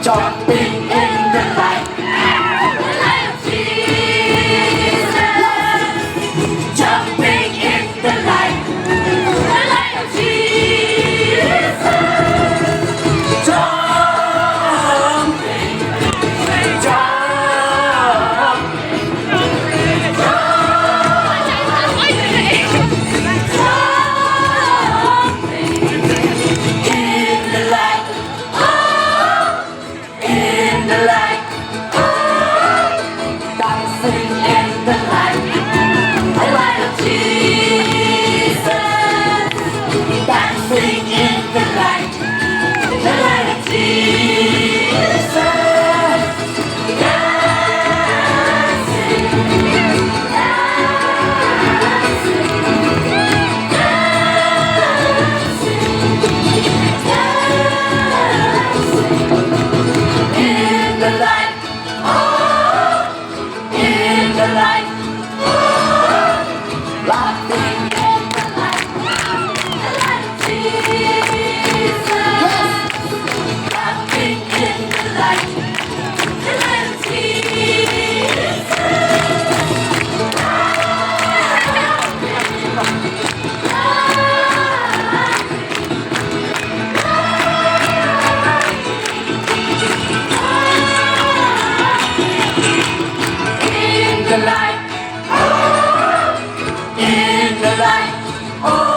jumping in the light. The light of Jesus, jumping in the light. The light of Jesus, jumping, dancing in the light, the light of Jesus, dancing in the light, the light of Jesus, dancing, in the light, in the light, laughing in the light, the light of Jesus, laughing in the light, the light of Jesus, in the light, in the light, oh.